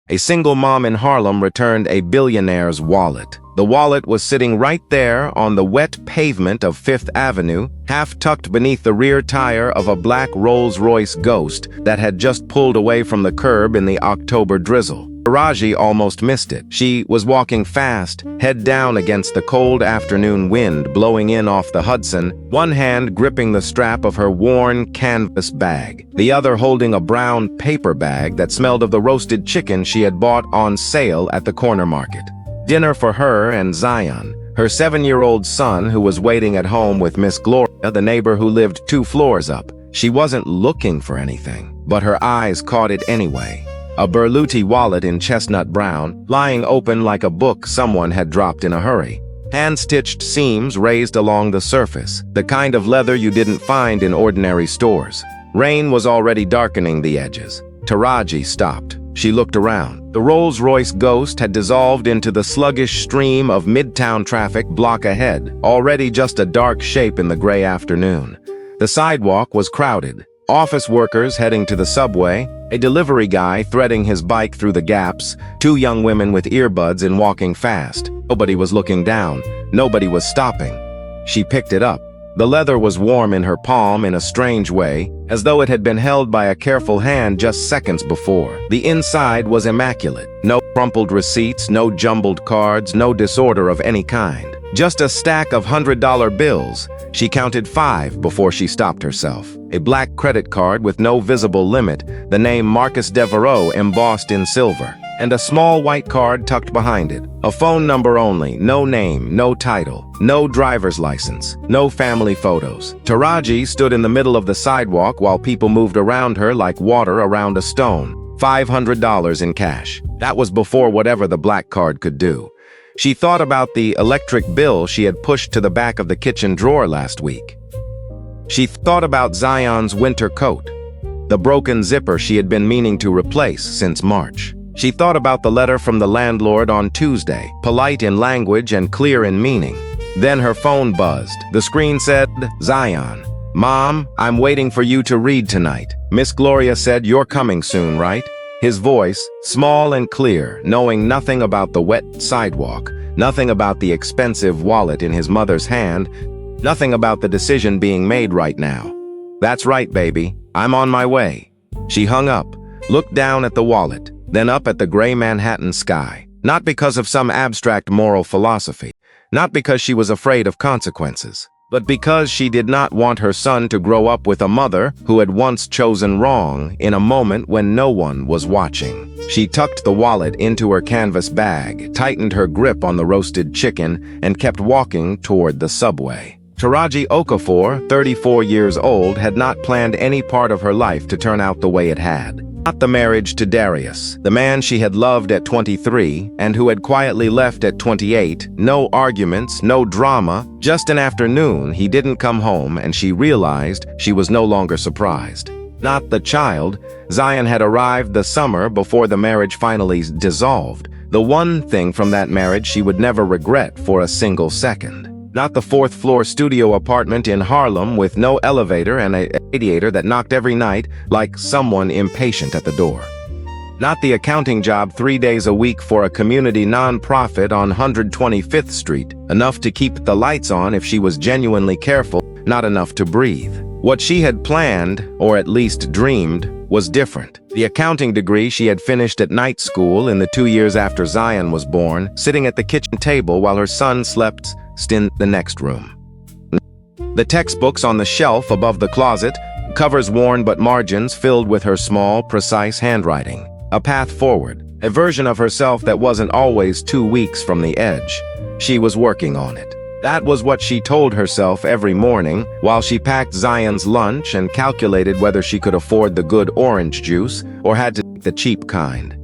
A single mom in Harlem returned a billionaire's wallet. The wallet was sitting right there on the wet pavement of Fifth Avenue, half tucked beneath the rear tire of a black Rolls-Royce Ghost that had just pulled away from the curb in the October drizzle. Taraji almost missed it. She was walking fast, head down against the cold afternoon wind blowing in off the Hudson, one hand gripping the strap of her worn canvas bag, the other holding a brown paper bag that smelled of the roasted chicken she had bought on sale at the corner market. Dinner for her and Zion, her 7-year-old son who was waiting at home with Miss Gloria, the neighbor who lived 2 floors up. She wasn't looking for anything, but her eyes caught it anyway. A Berluti wallet in chestnut brown, lying open like a book someone had dropped in a hurry. Hand-stitched seams raised along the surface, the kind of leather you didn't find in ordinary stores. Rain was already darkening the edges. Taraji stopped. She looked around. The Rolls-Royce Ghost had dissolved into the sluggish stream of midtown traffic block ahead, already just a dark shape in the gray afternoon. The sidewalk was crowded. Office workers heading to the subway, a delivery guy threading his bike through the gaps, 2 young women with earbuds and walking fast. Nobody was looking down. Nobody was stopping. She picked it up. The leather was warm in her palm in a strange way, as though it had been held by a careful hand just seconds before. The inside was immaculate. No crumpled receipts, no jumbled cards, no disorder of any kind. Just a stack of $100 bills. She counted 5 before she stopped herself. A black credit card with no visible limit, the name Marcus Devereaux embossed in silver, and a small white card tucked behind it. A phone number only, no name, no title, no driver's license, no family photos. Taraji stood in the middle of the sidewalk while people moved around her like water around a stone. $500 in cash. That was before whatever the black card could do. She thought about the electric bill she had pushed to the back of the kitchen drawer last week. She thought about Zion's winter coat, the broken zipper she had been meaning to replace since March. She thought about the letter from the landlord on Tuesday, polite in language and clear in meaning. Then her phone buzzed. The screen said, "Zion. Mom, I'm waiting for you to read tonight. Miss Gloria said you're coming soon, right?" His voice, small and clear, knowing nothing about the wet sidewalk, nothing about the expensive wallet in his mother's hand, nothing about the decision being made right now. "That's right, baby. I'm on my way." She hung up, looked down at the wallet, then up at the gray Manhattan sky. Not because of some abstract moral philosophy, not because she was afraid of consequences, but because she did not want her son to grow up with a mother who had once chosen wrong in a moment when no one was watching. She tucked the wallet into her canvas bag, tightened her grip on the roasted chicken, and kept walking toward the subway. Taraji Okafor, 34 years old, had not planned any part of her life to turn out the way it had. Not the marriage to Darius, the man she had loved at 23 and who had quietly left at 28. No arguments, no drama, just an afternoon he didn't come home and she realized she was no longer surprised. Not the child. Zion had arrived the summer before the marriage finally dissolved, the one thing from that marriage she would never regret for a single second. Not the 4th-floor studio apartment in Harlem with no elevator and a radiator that knocked every night like someone impatient at the door. Not the accounting job 3 days a week for a community non-profit on 125th Street, enough to keep the lights on if she was genuinely careful, not enough to breathe. What she had planned, or at least dreamed, was different. The accounting degree she had finished at night school in the 2 years after Zion was born, sitting at the kitchen table while her son slept in the next room. The textbooks on the shelf above the closet, covers worn but margins filled with her small, precise handwriting. A path forward, a version of herself that wasn't always 2 weeks from the edge. She was working on it. That was what she told herself every morning while she packed Zion's lunch and calculated whether she could afford the good orange juice or had to take the cheap kind.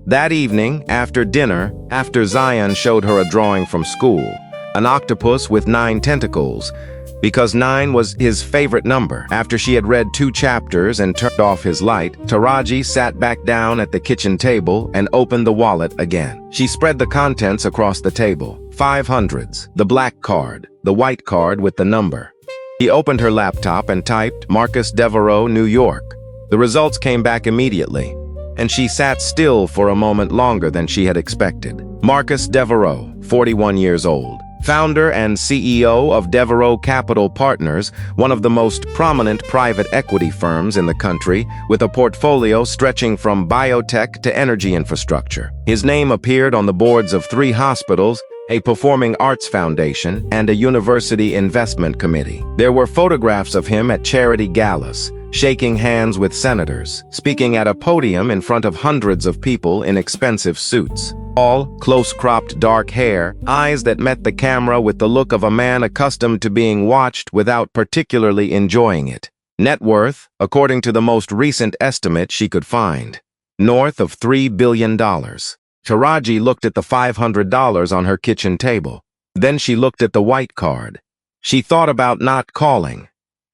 That evening, after dinner, after Zion showed her a drawing from school, an octopus with 9 tentacles, because 9 was his favorite number. After she had read 2 chapters and turned off his light, Taraji sat back down at the kitchen table and opened the wallet again. She spread the contents across the table. 500s, the black card, the white card with the number. She opened her laptop and typed Marcus Devereaux, New York. The results came back immediately. and she sat still for a moment longer than she had expected. Marcus Devereaux, 41 years old, founder and CEO of Devereaux Capital Partners, one of the most prominent private equity firms in the country, with a portfolio stretching from biotech to energy infrastructure. His name appeared on the boards of 3 hospitals, a performing arts foundation, and a university investment committee. There were photographs of him at charity galas, shaking hands with senators, speaking at a podium in front of hundreds of people in expensive suits. All close-cropped dark hair, eyes that met the camera with the look of a man accustomed to being watched without particularly enjoying it. Net worth, according to the most recent estimate she could find, north of $3 billion. Taraji looked at the $500 on her kitchen table. Then she looked at the white card. She thought about not calling.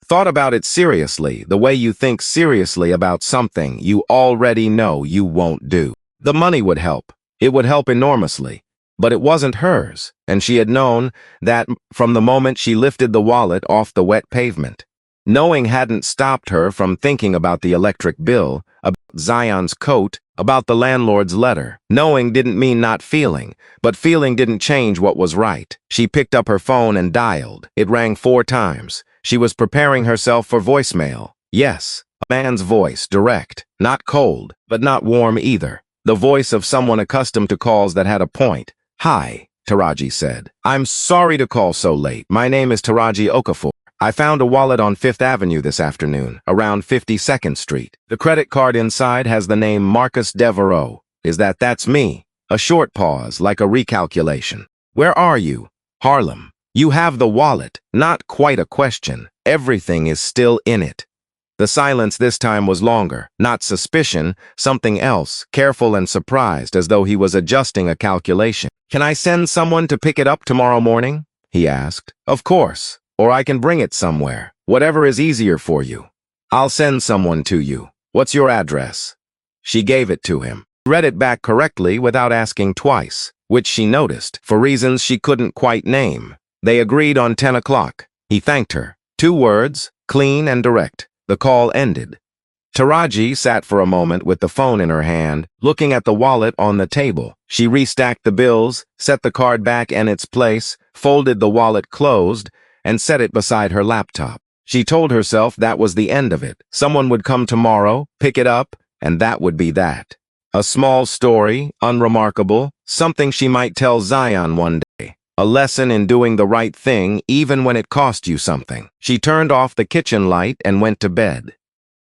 Thought about it seriously, the way you think seriously about something you already know you won't do. The money would help. It would help enormously. But it wasn't hers, and she had known that from the moment she lifted the wallet off the wet pavement. Knowing hadn't stopped her from thinking about the electric bill, about Zion's coat, about the landlord's letter. Knowing didn't mean not feeling, but feeling didn't change what was right. She picked up her phone and dialed. It rang 4 times. She was preparing herself for voicemail. Yes, a man's voice, direct, not cold, but not warm either. The voice of someone accustomed to calls that had a point. "Hi," Taraji said. "I'm sorry to call so late. My name is Taraji Okafor. I found a wallet on 5th Avenue this afternoon, around 52nd Street. The credit card inside has the name Marcus Devereaux. That's me?" A short pause, like a recalculation. "Where are you?" "Harlem." "You have the wallet." Not quite a question. Everything is still in it. The silence this time was longer. Not suspicion, something else, careful and surprised, as though he was adjusting a calculation. "Can I send someone to pick it up tomorrow morning?" he asked. "Of course. Or I can bring it somewhere. Whatever is easier for you." "I'll send someone to you. What's your address?" She gave it to him. Read it back correctly without asking twice, which she noticed, for reasons she couldn't quite name. They agreed on 10 o'clock. He thanked her. 2 words, clean and direct. The call ended. Taraji sat for a moment with the phone in her hand, looking at the wallet on the table. She restacked the bills, set the card back in its place, folded the wallet closed, and set it beside her laptop. She told herself that was the end of it. Someone would come tomorrow, pick it up, and that would be that. A small story, unremarkable, something she might tell Zion one day. A lesson in doing the right thing even when it cost you something. She turned off the kitchen light and went to bed.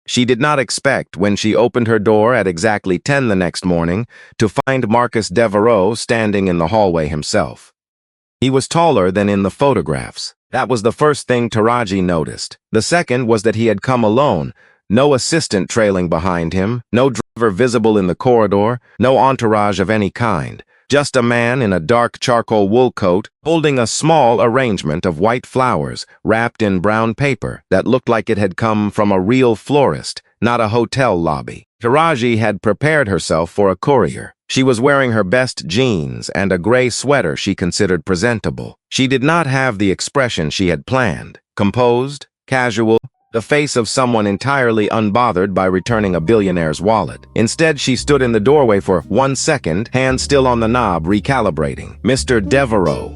She did not expect, when she opened her door at exactly 10 the next morning, to find Marcus Devereaux standing in the hallway himself. He was taller than in the photographs. That was the first thing Taraji noticed. The second was that he had come alone, no assistant trailing behind him, no driver visible in the corridor, no entourage of any kind. Just a man in a dark charcoal wool coat holding a small arrangement of white flowers wrapped in brown paper that looked like it had come from a real florist, not a hotel lobby. Taraji had prepared herself for a courier. She was wearing her best jeans and a gray sweater she considered presentable. She did not have the expression she had planned. Composed, casual, the face of someone entirely unbothered by returning a billionaire's wallet. Instead, she stood in the doorway for 1 second, hand still on the knob, recalibrating. "Mr. Devereaux."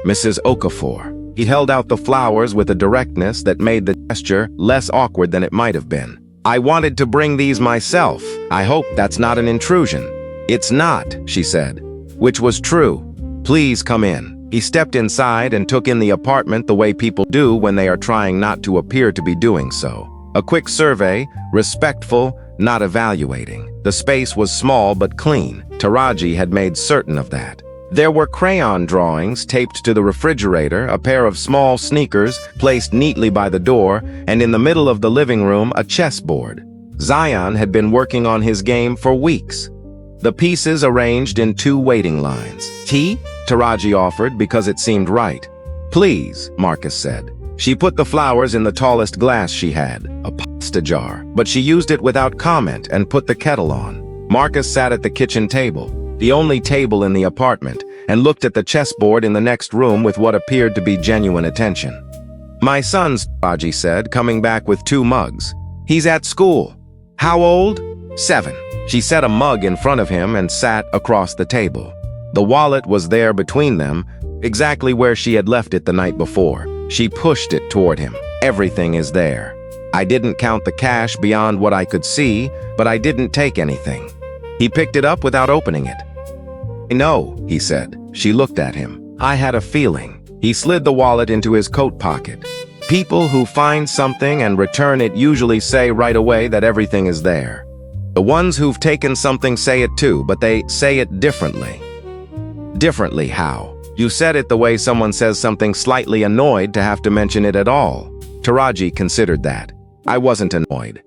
"Mrs. Okafor." He held out the flowers with a directness that made the gesture less awkward than it might have been. "I wanted to bring these myself. I hope that's not an intrusion." "It's not," she said, which was true. "Please come in." He stepped inside and took in the apartment the way people do when they are trying not to appear to be doing so. A quick survey, respectful, not evaluating. The space was small but clean. Taraji had made certain of that. There were crayon drawings taped to the refrigerator, a pair of small sneakers placed neatly by the door, and in the middle of the living room, a chessboard. Zion had been working on his game for weeks. The pieces arranged in 2 waiting lines. "Tea?" Taraji offered because it seemed right. "Please," Marcus said. She put the flowers in the tallest glass she had, a pasta jar, but she used it without comment and put the kettle on. Marcus sat at the kitchen table, the only table in the apartment, and looked at the chessboard in the next room with what appeared to be genuine attention. "My son's," Taraji said, coming back with 2 mugs. "He's at school." "How old?" 7. She set a mug in front of him and sat across the table. The wallet was there between them, exactly where she had left it the night before. She pushed it toward him. Everything is there. I didn't count the cash beyond what I could see, but I didn't take anything. He picked it up without opening it. "No," he said. She looked at him. "I had a feeling." He slid the wallet into his coat pocket. People who find something and return it usually say right away that everything is there. The ones who've taken something say it too, but they say it differently. Differently how? You said it the way someone says something slightly annoyed to have to mention it at all. Taraji considered that. I wasn't annoyed.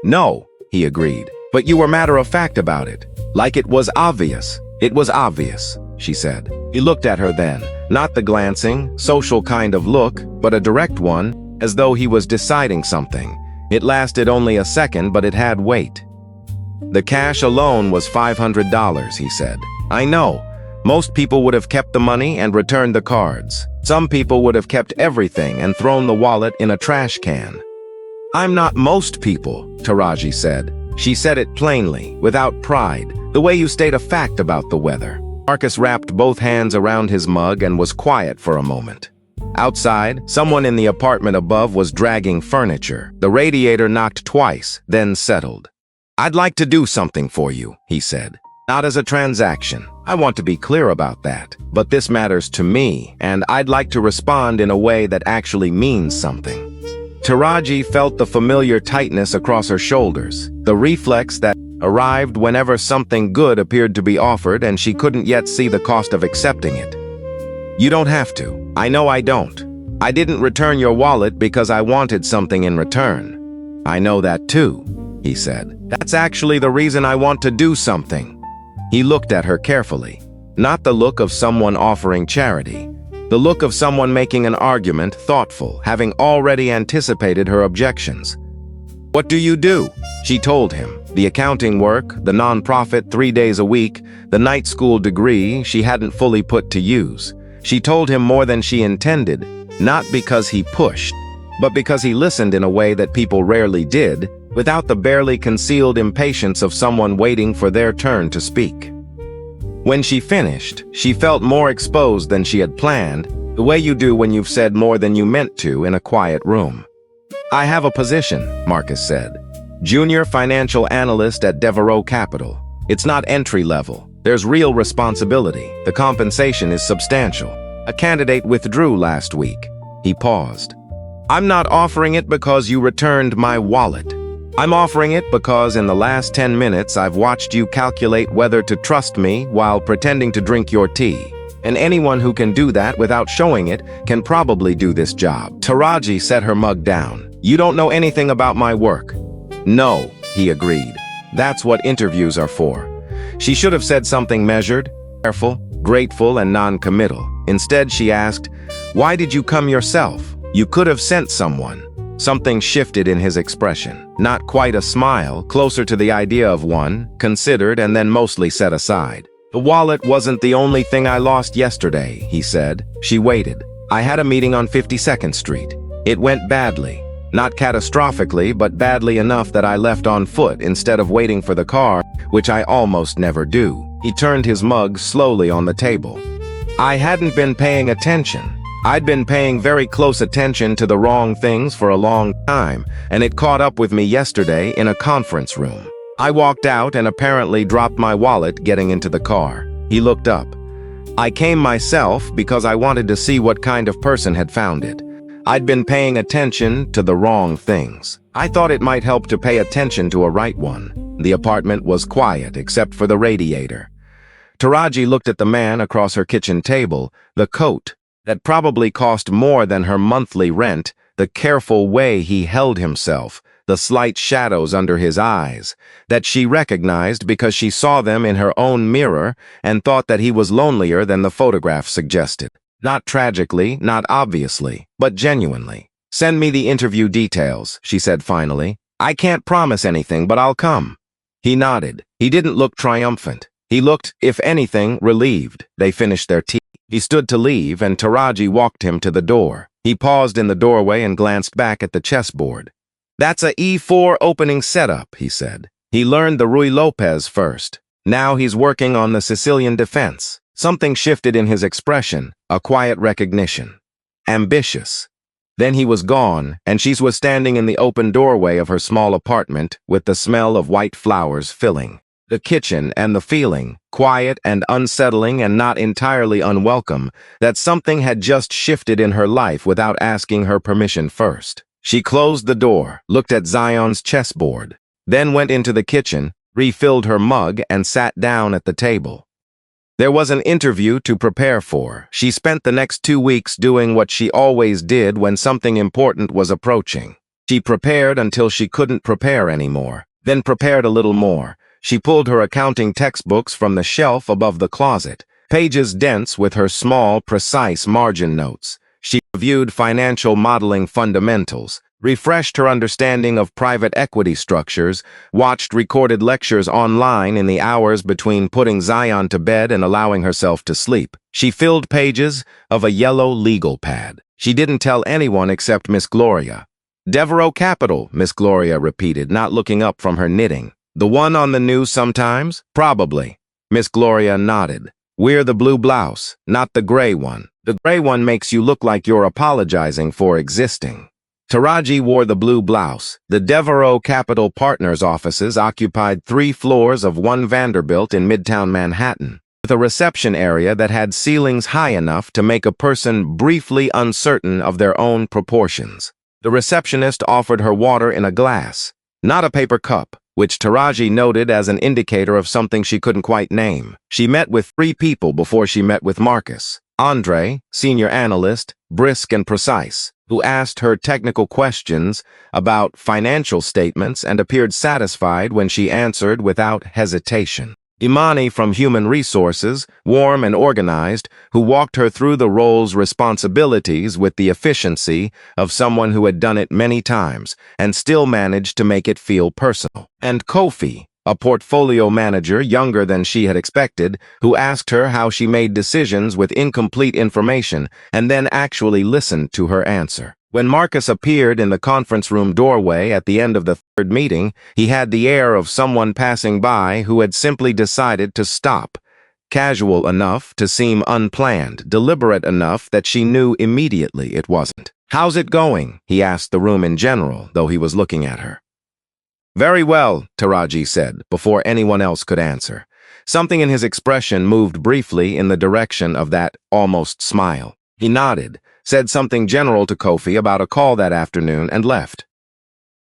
"No," he agreed. "But you were matter-of-fact about it. Like it was obvious." "It was obvious," she said. He looked at her then, not the glancing, social kind of look, but a direct one, as though he was deciding something. It lasted only a second, but it had weight. "The cash alone was $500, he said. "I know. Most people would have kept the money and returned the cards. Some people would have kept everything and thrown the wallet in a trash can." "I'm not most people," Taraji said. She said it plainly, without pride, the way you state a fact about the weather. Marcus wrapped both hands around his mug and was quiet for a moment. Outside, someone in the apartment above was dragging furniture. The radiator knocked twice, then settled. "I'd like to do something for you," he said. "Not as a transaction. I want to be clear about that. But this matters to me, and I'd like to respond in a way that actually means something." Taraji felt the familiar tightness across her shoulders, the reflex that arrived whenever something good appeared to be offered and she couldn't yet see the cost of accepting it. "You don't have to. I know I don't. I didn't return your wallet because I wanted something in return." "I know that too," he said. "That's actually the reason I want to do something." He looked at her carefully. Not the look of someone offering charity. The look of someone making an argument, thoughtful, having already anticipated her objections. "What do you do?" She told him. The accounting work, the non-profit 3 days a week, the night school degree she hadn't fully put to use. She told him more than she intended, not because he pushed, but because he listened in a way that people rarely did, without the barely concealed impatience of someone waiting for their turn to speak. When she finished, she felt more exposed than she had planned, the way you do when you've said more than you meant to in a quiet room. "I have a position," Marcus said. "Junior financial analyst at Devereaux Capital. It's not entry level. There's real responsibility. The compensation is substantial. A candidate withdrew last week." He paused. "I'm not offering it because you returned my wallet. I'm offering it because in the last 10 minutes I've watched you calculate whether to trust me while pretending to drink your tea. And anyone who can do that without showing it can probably do this job." Taraji set her mug down. "You don't know anything about my work." "No," he agreed. "That's what interviews are for." She should have said something measured, careful, grateful, and non-committal. Instead, she asked, "Why did you come yourself? You could have sent someone." Something shifted in his expression. Not quite a smile, closer to the idea of one, considered and then mostly set aside. "The wallet wasn't the only thing I lost yesterday," he said. She waited. "I had a meeting on 52nd Street. It went badly. Not catastrophically, but badly enough that I left on foot instead of waiting for the car, which I almost never do." He turned his mug slowly on the table. "I hadn't been paying attention. I'd been paying very close attention to the wrong things for a long time, and it caught up with me yesterday in a conference room. I walked out and apparently dropped my wallet getting into the car." He looked up. "I came myself because I wanted to see what kind of person had found it. I'd been paying attention to the wrong things. I thought it might help to pay attention to a right one." The apartment was quiet except for the radiator. Taraji looked at the man across her kitchen table, the coat that probably cost more than her monthly rent, the careful way he held himself, the slight shadows under his eyes, that she recognized because she saw them in her own mirror and thought that he was lonelier than the photograph suggested. Not tragically, not obviously, but genuinely. "Send me the interview details," she said finally. "I can't promise anything, but I'll come." He nodded. He didn't look triumphant. He looked, if anything, relieved. They finished their tea. He stood to leave, and Taraji walked him to the door. He paused in the doorway and glanced back at the chessboard. "That's a E4 opening setup," he said. He learned the Ruy Lopez first. Now he's working on the Sicilian defense. Something shifted in his expression, a quiet recognition. Ambitious. Then he was gone, and she was standing in the open doorway of her small apartment with the smell of white flowers filling the kitchen and the feeling, quiet and unsettling and not entirely unwelcome, that something had just shifted in her life without asking her permission first. She closed the door, looked at Zion's chessboard, then went into the kitchen, refilled her mug, and sat down at the table. There was an interview to prepare for. She spent the next 2 weeks doing what she always did when something important was approaching. She prepared until she couldn't prepare anymore, then prepared a little more. She pulled her accounting textbooks from the shelf above the closet, pages dense with her small, precise margin notes. She reviewed financial modeling fundamentals, refreshed her understanding of private equity structures, watched recorded lectures online in the hours between putting Zion to bed and allowing herself to sleep. She filled pages of a yellow legal pad. She didn't tell anyone except Miss Gloria. "Devereaux Capital," Miss Gloria repeated, not looking up from her knitting. "The one on the news sometimes?" "Probably." Miss Gloria nodded. "We're the blue blouse, not the gray one. The gray one makes you look like you're apologizing for existing." Taraji wore the blue blouse. The Devereaux Capital Partners offices occupied 3 floors of One Vanderbilt in Midtown Manhattan, with a reception area that had ceilings high enough to make a person briefly uncertain of their own proportions. The receptionist offered her water in a glass, not a paper cup, which Taraji noted as an indicator of something she couldn't quite name. She met with 3 people before she met with Marcus. Andre, senior analyst, brisk and precise, who asked her technical questions about financial statements and appeared satisfied when she answered without hesitation. Imani from Human Resources, warm and organized, who walked her through the role's responsibilities with the efficiency of someone who had done it many times and still managed to make it feel personal. And Kofi, a portfolio manager younger than she had expected, who asked her how she made decisions with incomplete information and then actually listened to her answer. When Marcus appeared in the conference room doorway at the end of the 3rd meeting, he had the air of someone passing by who had simply decided to stop, casual enough to seem unplanned, deliberate enough that she knew immediately it wasn't. "How's it going?" he asked the room in general, though he was looking at her. "Very well," Taraji said, before anyone else could answer. Something in his expression moved briefly in the direction of that almost smile. He nodded, said something general to Kofi about a call that afternoon, and left.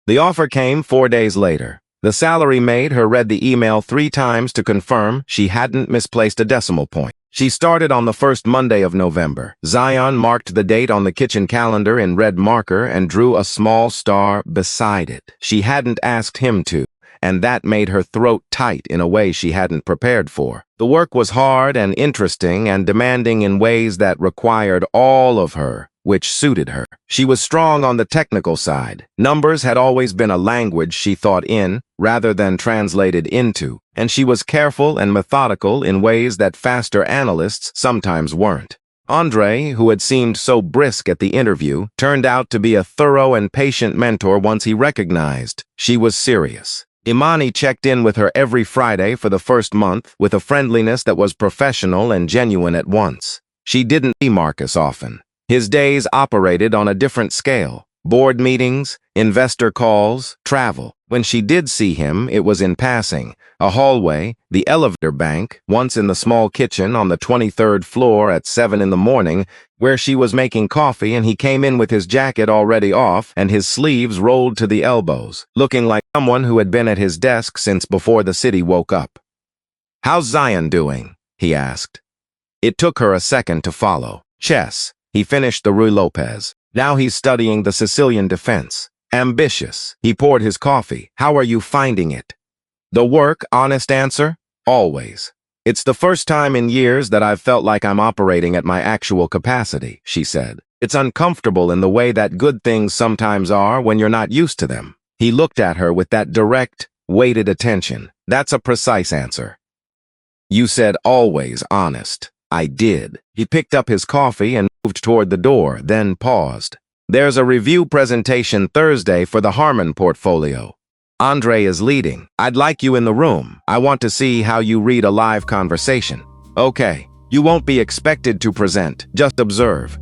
The offer came 4 days later. The salary maid her read the email 3 times to confirm she hadn't misplaced a decimal point. She started on the first Monday of November. Zion marked the date on the kitchen calendar in red marker and drew a small star beside it. She hadn't asked him to, and that made her throat tight in a way she hadn't prepared for. The work was hard and interesting and demanding in ways that required all of her, which suited her. She was strong on the technical side. Numbers had always been a language she thought in, rather than translated into, and she was careful and methodical in ways that faster analysts sometimes weren't. Andre, who had seemed so brisk at the interview, turned out to be a thorough and patient mentor once he recognized she was serious. Imani checked in with her every Friday for the first month with a friendliness that was professional and genuine at once. She didn't see Marcus often. His days operated on a different scale. Board meetings, investor calls, travel. When she did see him, it was in passing. A hallway, the elevator bank, once in the small kitchen on the 23rd floor at 7 in the morning, where she was making coffee and he came in with his jacket already off and his sleeves rolled to the elbows, looking like someone who had been at his desk since before the city woke up. "How's Zion doing?" he asked. It took her a second to follow. "Chess." He finished the Ruy Lopez. "Now he's studying the Sicilian defense. Ambitious." He poured his coffee. "How are you finding it?" "The work," honest answer, "always. It's the first time in years that I've felt like I'm operating at my actual capacity," she said. "It's uncomfortable in the way that good things sometimes are when you're not used to them." He looked at her with that direct, weighted attention. "That's a precise answer." "You said always honest." "I did." He picked up his coffee and moved toward the door, then paused. "There's a review presentation Thursday for the Harlem portfolio. Andre is leading. I'd like you in the room. I want to see how you read a live conversation. Okay, you won't be expected to present, just observe.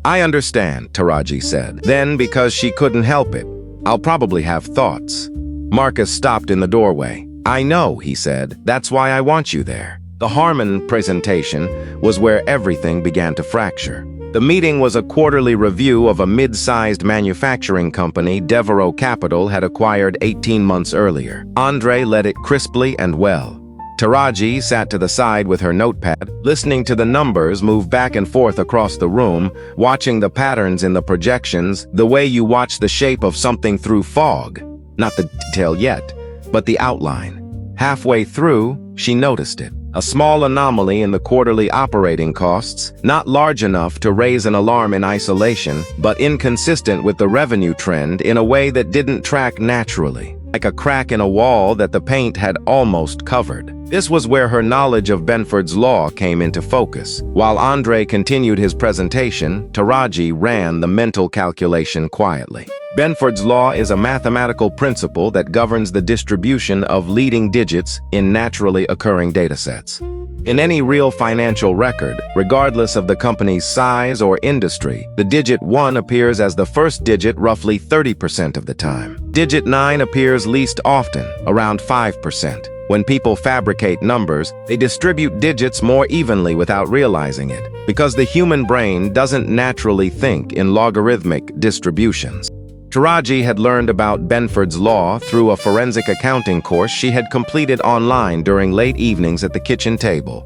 I understand, Taraji said. Then, because she couldn't help it, I'll probably have thoughts. Marcus stopped in the doorway. I know, he said. That's why I want you there. The Harmon presentation was where everything began to fracture. The meeting was a quarterly review of a mid-sized manufacturing company Devereaux Capital had acquired 18 months earlier. Andre led it crisply and well. Taraji sat to the side with her notepad, listening to the numbers move back and forth across the room, watching the patterns in the projections, the way you watch the shape of something through fog. Not the detail yet, but the outline. Halfway through, she noticed it. A small anomaly in the quarterly operating costs, not large enough to raise an alarm in isolation, but inconsistent with the revenue trend in a way that didn't track naturally, like a crack in a wall that the paint had almost covered. This was where her knowledge of Benford's Law came into focus. While Andre continued his presentation, Taraji ran the mental calculation quietly. Benford's Law is a mathematical principle that governs the distribution of leading digits in naturally occurring datasets. In any real financial record, regardless of the company's size or industry, the digit 1 appears as the first digit roughly 30% of the time. Digit 9 appears least often, around 5%. When people fabricate numbers, they distribute digits more evenly without realizing it, because the human brain doesn't naturally think in logarithmic distributions. Taraji had learned about Benford's Law through a forensic accounting course she had completed online during late evenings at the kitchen table.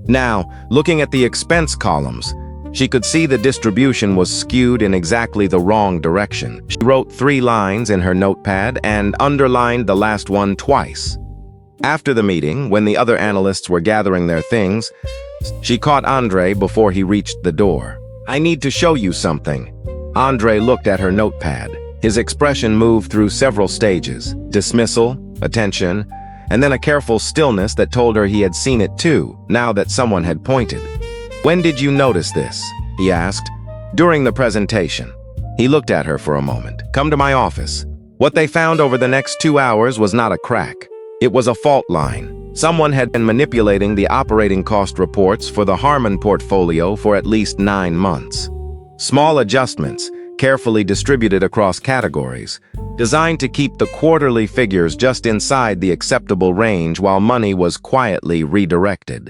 Now, looking at the expense columns, she could see the distribution was skewed in exactly the wrong direction. She wrote 3 lines in her notepad and underlined the last one twice. After the meeting, when the other analysts were gathering their things, she caught Andre before he reached the door. I need to show you something. Andre looked at her notepad. His expression moved through several stages: dismissal, attention, and then a careful stillness that told her he had seen it too, now that someone had pointed. When did you notice this? He asked. During the presentation. He looked at her for a moment. Come to my office. What they found over the next 2 hours was not a crack. It was a fault line. Someone had been manipulating the operating cost reports for the Harmon portfolio for at least 9 months. Small adjustments, carefully distributed across categories, designed to keep the quarterly figures just inside the acceptable range while money was quietly redirected.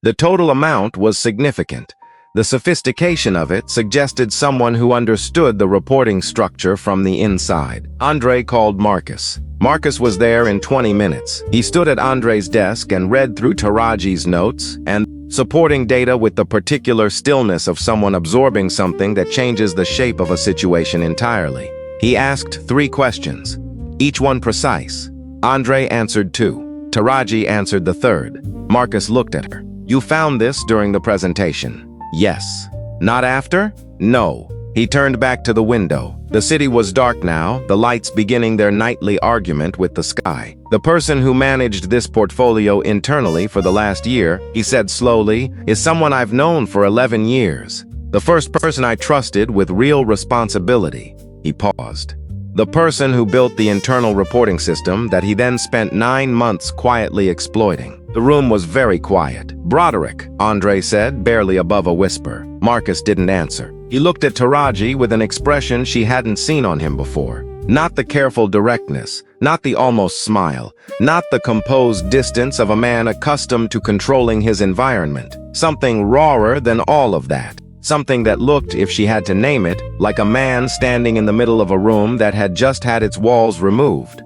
The total amount was significant. The sophistication of it suggested someone who understood the reporting structure from the inside. Andre called Marcus. Marcus was there in 20 minutes. He stood at Andre's desk and read through Taraji's notes and supporting data with the particular stillness of someone absorbing something that changes the shape of a situation entirely. He asked 3 questions, each one precise. Andre answered 2. Taraji answered the 3rd. Marcus looked at her. You found this during the presentation? Yes. Not after? No. He turned back to the window. The city was dark now, the lights beginning their nightly argument with the sky. The person who managed this portfolio internally for the last year, he said slowly, is someone I've known for 11 years. The first person I trusted with real responsibility. He paused. The person who built the internal reporting system that he then spent 9 months quietly exploiting. The room was very quiet. Broderick, Andre said, barely above a whisper. Marcus didn't answer. He looked at Taraji with an expression she hadn't seen on him before. Not the careful directness, not the almost smile, not the composed distance of a man accustomed to controlling his environment. Something rawer than all of that. Something that looked, if she had to name it, like a man standing in the middle of a room that had just had its walls removed.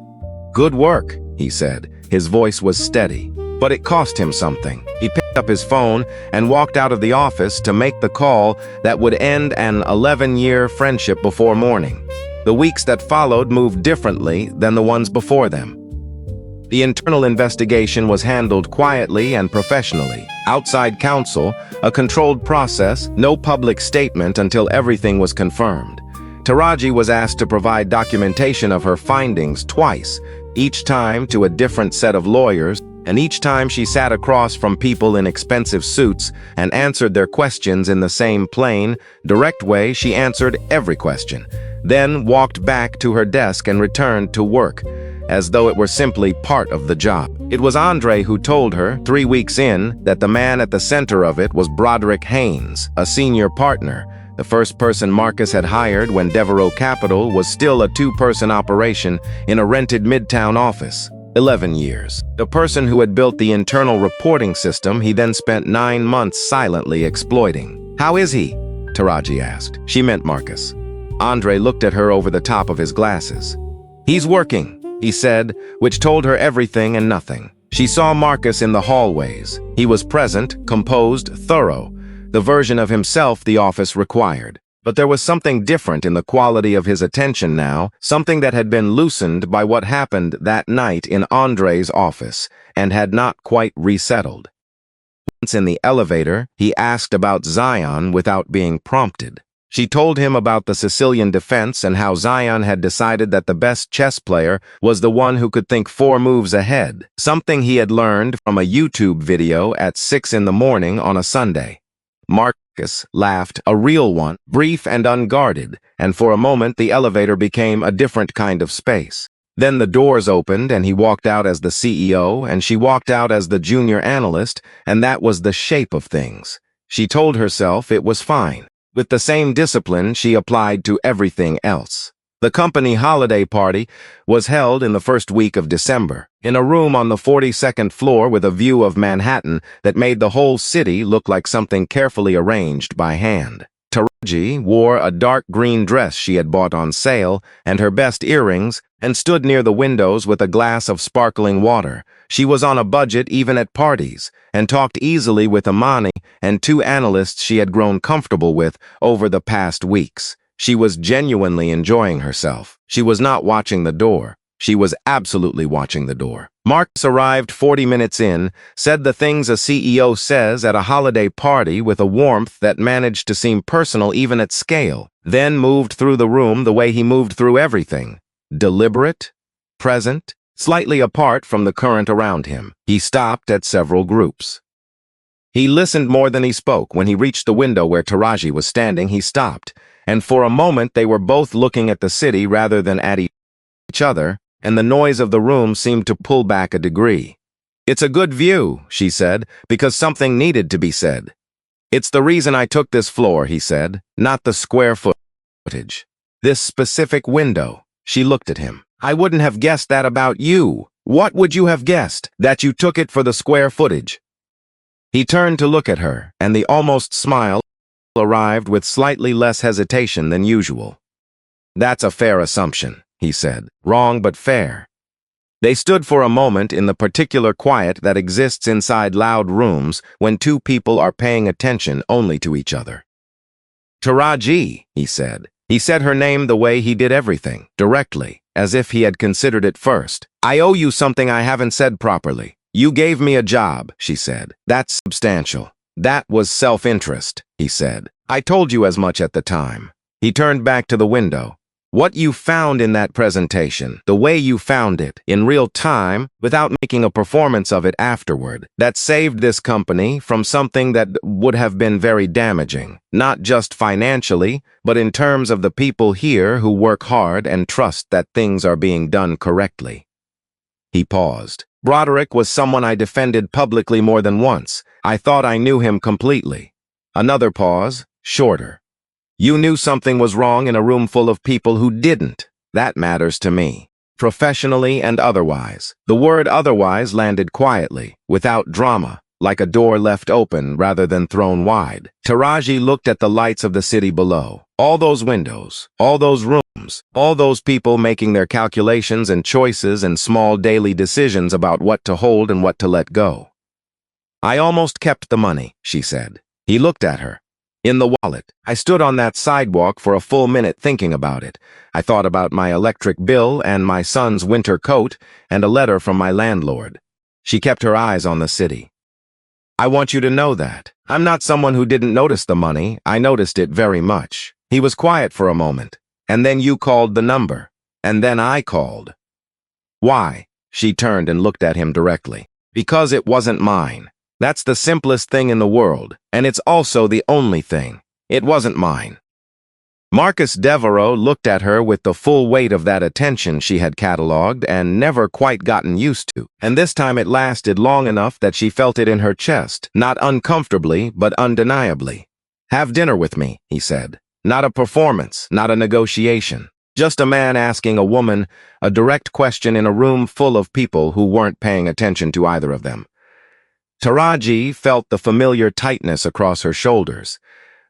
Good work, he said. His voice was steady. But it cost him something. He picked up his phone and walked out of the office to make the call that would end an 11-year friendship before morning. The weeks that followed moved differently than the ones before them. The internal investigation was handled quietly and professionally. Outside counsel, a controlled process, no public statement until everything was confirmed. Taraji was asked to provide documentation of her findings twice, each time to a different set of lawyers, and each time she sat across from people in expensive suits and answered their questions in the same plain, direct way she answered every question, then walked back to her desk and returned to work. as though it were simply part of the job. It was Andre who told her, 3 weeks in, that the man at the center of it was Broderick Haynes, a senior partner, the first person Marcus had hired when Devereaux Capital was still a two-person operation in a rented midtown office. 11 years. The person who had built the internal reporting system he then spent 9 months silently exploiting. "How is he?" Taraji asked. She meant Marcus. Andre looked at her over the top of his glasses. "He's working," he said, which told her everything and nothing. She saw Marcus in the hallways. He was present, composed, thorough, the version of himself the office required. But there was something different in the quality of his attention now, something that had been loosened by what happened that night in Andre's office and had not quite resettled. Once in the elevator, he asked about Zion without being prompted. She told him about the Sicilian defense and how Zion had decided that the best chess player was the one who could think 4 moves ahead, something he had learned from a YouTube video at 6 in the morning on a Sunday. Marcus laughed, a real one, brief and unguarded, and for a moment the elevator became a different kind of space. Then the doors opened and he walked out as the CEO and she walked out as the junior analyst, and that was the shape of things. She told herself it was fine. With the same discipline she applied to everything else. The company holiday party was held in the first week of December, in a room on the 42nd floor with a view of Manhattan that made the whole city look like something carefully arranged by hand. Taraji wore a dark green dress she had bought on sale and her best earrings and stood near the windows with a glass of sparkling water. She was on a budget even at parties and talked easily with Imani and 2 analysts she had grown comfortable with over the past weeks. She was genuinely enjoying herself. She was not watching the door. She was absolutely watching the door. Marcus arrived 40 minutes in, said the things a CEO says at a holiday party with a warmth that managed to seem personal even at scale, then moved through the room the way he moved through everything. Deliberate, present, slightly apart from the current around him. He stopped at several groups. He listened more than he spoke. When he reached the window where Taraji was standing, he stopped, and for a moment they were both looking at the city rather than at each other, and the noise of the room seemed to pull back a degree. "It's a good view," she said, because something needed to be said. "It's the reason I took this floor," he said, "not the square footage. This specific window." She looked at him. "I wouldn't have guessed that about you. What would you have guessed? That you took it for the square footage?" He turned to look at her, and the almost smile arrived with slightly less hesitation than usual. "That's a fair assumption," he said. "Wrong but fair." They stood for a moment in the particular quiet that exists inside loud rooms when 2 people are paying attention only to each other. "Taraji," he said. He said her name the way he did everything, directly, as if he had considered it first. "I owe you something I haven't said properly. You gave me a job," she said. "That's substantial." "That was self-interest," he said. "I told you as much at the time." He turned back to the window. "What you found in that presentation, the way you found it, in real time, without making a performance of it afterward, that saved this company from something that would have been very damaging, not just financially, but in terms of the people here who work hard and trust that things are being done correctly." He paused. "Broderick was someone I defended publicly more than once. I thought I knew him completely." Another pause, shorter. "You knew something was wrong in a room full of people who didn't. That matters to me. Professionally and otherwise." The word otherwise landed quietly, without drama, like a door left open rather than thrown wide. Taraji looked at the lights of the city below. All those windows, all those rooms, all those people making their calculations and choices and small daily decisions about what to hold and what to let go. "I almost kept the money," she said. He looked at her. "In the wallet. I stood on that sidewalk for a full minute thinking about it. I thought about my electric bill and my son's winter coat and a letter from my landlord." She kept her eyes on the city. "I want you to know that. I'm not someone who didn't notice the money. I noticed it very much." He was quiet for a moment. "And then you called the number. And then I called." "Why?" She turned and looked at him directly. "Because it wasn't mine. That's the simplest thing in the world, and it's also the only thing. It wasn't mine." Marcus Devereaux looked at her with the full weight of that attention she had catalogued and never quite gotten used to, and this time it lasted long enough that she felt it in her chest, not uncomfortably, but undeniably. "Have dinner with me," he said. Not a performance, not a negotiation. Just a man asking a woman a direct question in a room full of people who weren't paying attention to either of them. Taraji felt the familiar tightness across her shoulders,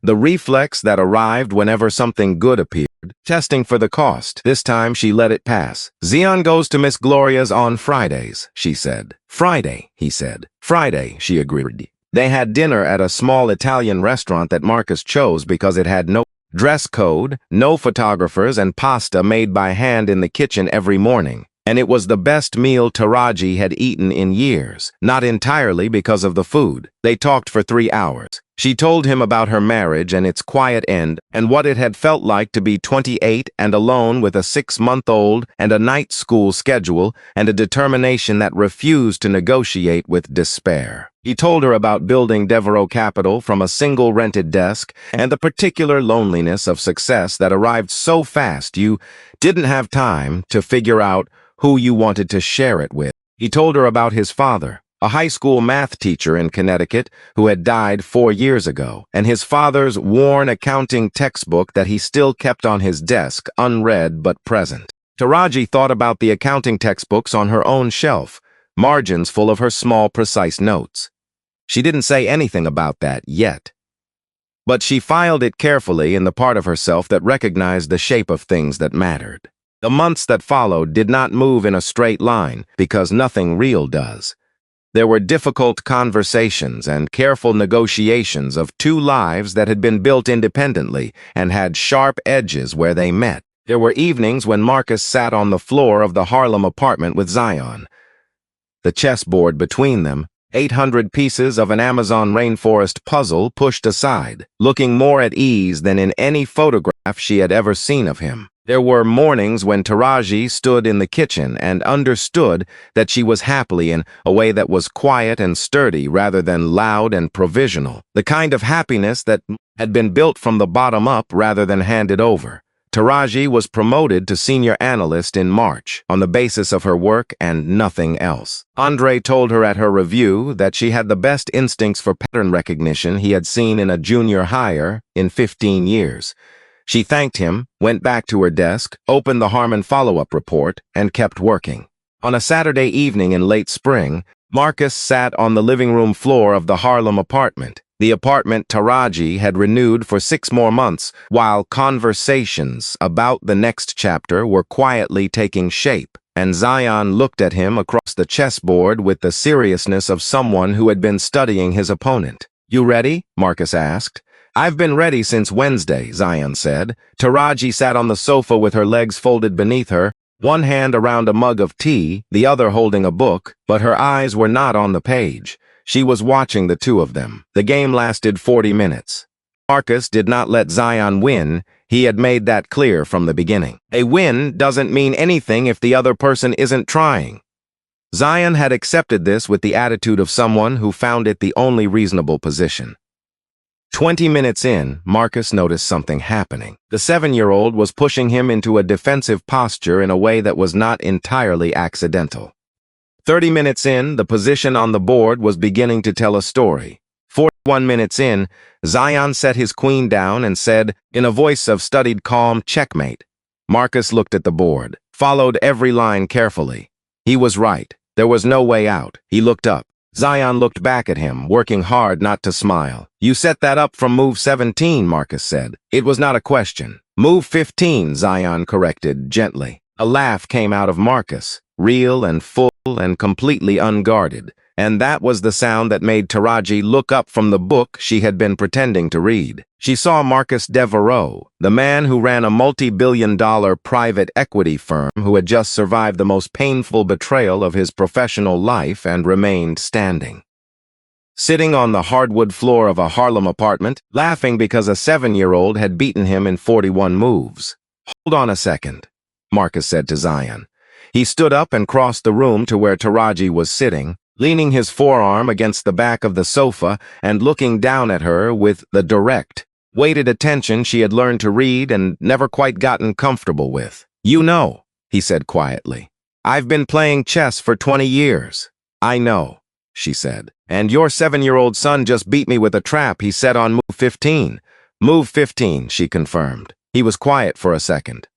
the reflex that arrived whenever something good appeared, testing for the cost. This time she let it pass. "Zion goes to Miss Gloria's on Fridays," she said. "Friday," he said. "Friday," she agreed. They had dinner at a small Italian restaurant that Marcus chose because it had no dress code, no photographers, and pasta made by hand in the kitchen every morning. And it was the best meal Taraji had eaten in years, not entirely because of the food. They talked for 3 hours. She told him about her marriage and its quiet end, and what it had felt like to be 28 and alone with a 6-month-old and a night school schedule and a determination that refused to negotiate with despair. He told her about building Devereaux Capital from a single rented desk and the particular loneliness of success that arrived so fast you didn't have time to figure out who you wanted to share it with. He told her about his father, a high school math teacher in Connecticut who had died 4 years ago, and his father's worn accounting textbook that he still kept on his desk, unread but present. Taraji thought about the accounting textbooks on her own shelf, margins full of her small, precise notes. She didn't say anything about that yet. But she filed it carefully in the part of herself that recognized the shape of things that mattered. The months that followed did not move in a straight line because nothing real does. There were difficult conversations and careful negotiations of 2 lives that had been built independently and had sharp edges where they met. There were evenings when Marcus sat on the floor of the Harlem apartment with Zion. The chessboard between them, 800 pieces of an Amazon rainforest puzzle pushed aside, looking more at ease than in any photograph she had ever seen of him. There were mornings when Taraji stood in the kitchen and understood that she was happily in a way that was quiet and sturdy rather than loud and provisional, the kind of happiness that had been built from the bottom up rather than handed over. Taraji was promoted to senior analyst in March on the basis of her work and nothing else. Andre told her at her review that she had the best instincts for pattern recognition he had seen in a junior hire in 15 years. She thanked him, went back to her desk, opened the Harmon follow-up report, and kept working. On a Saturday evening in late spring, Marcus sat on the living room floor of the Harlem apartment, the apartment Taraji had renewed for 6 more months, while conversations about the next chapter were quietly taking shape, and Zion looked at him across the chessboard with the seriousness of someone who had been studying his opponent. "You ready?" Marcus asked. "I've been ready since Wednesday," Zion said. Taraji sat on the sofa with her legs folded beneath her, one hand around a mug of tea, the other holding a book, but her eyes were not on the page. She was watching the 2 of them. The game lasted 40 minutes. Marcus did not let Zion win. He had made that clear from the beginning. A win doesn't mean anything if the other person isn't trying. Zion had accepted this with the attitude of someone who found it the only reasonable position. 20 minutes in, Marcus noticed something happening. The 7-year-old was pushing him into a defensive posture in a way that was not entirely accidental. 30 minutes in, the position on the board was beginning to tell a story. 41 minutes in, Zion set his queen down and said, in a voice of studied calm, "Checkmate." Marcus looked at the board, followed every line carefully. He was right. There was no way out. He looked up. Zion looked back at him, working hard not to smile. "You set that up from move 17, Marcus said. It was not a question. Move 15, Zion corrected gently. A laugh came out of Marcus, real and full and completely unguarded, and that was the sound that made Taraji look up from the book she had been pretending to read. She saw Marcus Devereaux, the man who ran a multi-billion-dollar private equity firm who had just survived the most painful betrayal of his professional life and remained standing. Sitting on the hardwood floor of a Harlem apartment, laughing because a 7-year-old had beaten him in 41 moves. "Hold on a second," Marcus said to Zion. He stood up and crossed the room to where Taraji was sitting, leaning his forearm against the back of the sofa and looking down at her with the direct, weighted attention she had learned to read and never quite gotten comfortable with. "You know," he said quietly. "I've been playing chess for 20 years. "I know," she said. "And your 7-year-old son just beat me with a trap he set on move 15. Move 15, she confirmed. He was quiet for a second.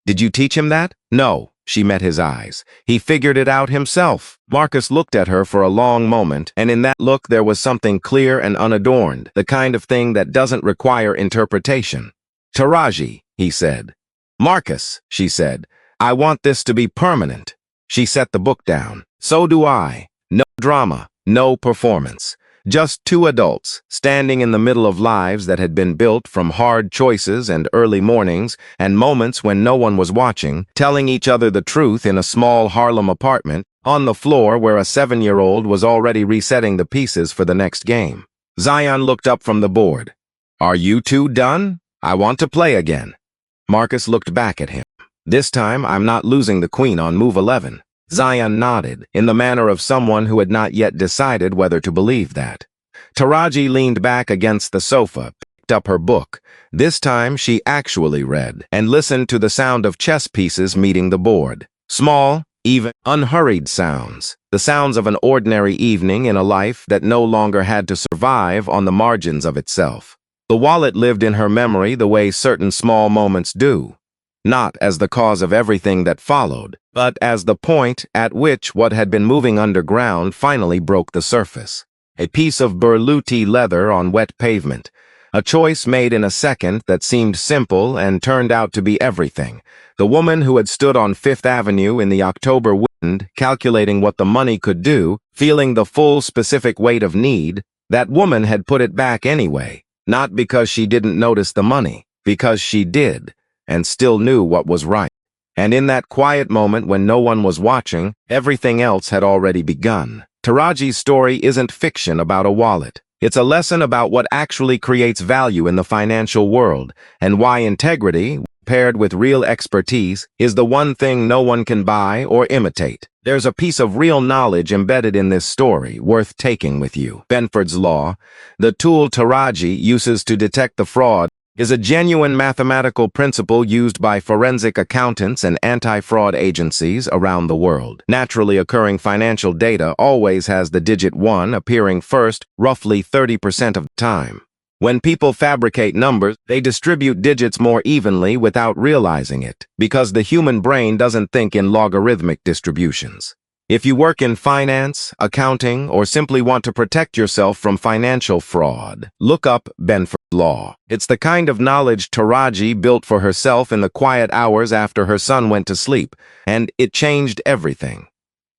"Did you teach him that?" "No," she met his eyes. "He figured it out himself." Marcus looked at her for a long moment, and in that look there was something clear and unadorned, the kind of thing that doesn't require interpretation. "Taraji," he said. "Marcus," she said, "I want this to be permanent." She set the book down. "So do I. No drama, no performance. Just two adults, standing in the middle of lives that had been built from hard choices and early mornings and moments when no one was watching, telling each other the truth in a small Harlem apartment, on the floor where a 7-year-old was already resetting the pieces for the next game. Zion looked up from the board. "Are you two done? I want to play again." Marcus looked back at him. "This time I'm not losing the queen on move 11. Zion nodded, in the manner of someone who had not yet decided whether to believe that. Taraji leaned back against the sofa, picked up her book. This time she actually read, and listened to the sound of chess pieces meeting the board. Small, even, unhurried sounds. The sounds of an ordinary evening in a life that no longer had to survive on the margins of itself. The wallet lived in her memory the way certain small moments do. Not as the cause of everything that followed, but as the point at which what had been moving underground finally broke the surface. A piece of Berluti leather on wet pavement. A choice made in a second that seemed simple and turned out to be everything. The woman who had stood on Fifth Avenue in the October wind, calculating what the money could do, feeling the full specific weight of need, that woman had put it back anyway, not because she didn't notice the money, because she did, and still knew what was right. And in that quiet moment when no one was watching, everything else had already begun. Taraji's story isn't fiction about a wallet. It's a lesson about what actually creates value in the financial world, and why integrity, paired with real expertise, is the one thing no one can buy or imitate. There's a piece of real knowledge embedded in this story, worth taking with you. Benford's Law, the tool Taraji uses to detect the fraud, is a genuine mathematical principle used by forensic accountants and anti-fraud agencies around the world. Naturally occurring financial data always has the digit 1 appearing first roughly 30% of the time. When people fabricate numbers, they distribute digits more evenly without realizing it, because the human brain doesn't think in logarithmic distributions. If you work in finance, accounting, or simply want to protect yourself from financial fraud, look up Benford's Law. It's the kind of knowledge Taraji built for herself in the quiet hours after her son went to sleep, and it changed everything.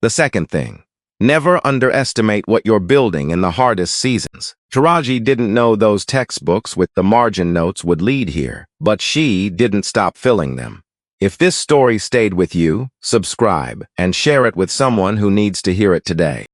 The second thing, never underestimate what you're building in the hardest seasons. Taraji didn't know those textbooks with the margin notes would lead here, but she didn't stop filling them. If this story stayed with you, subscribe and share it with someone who needs to hear it today.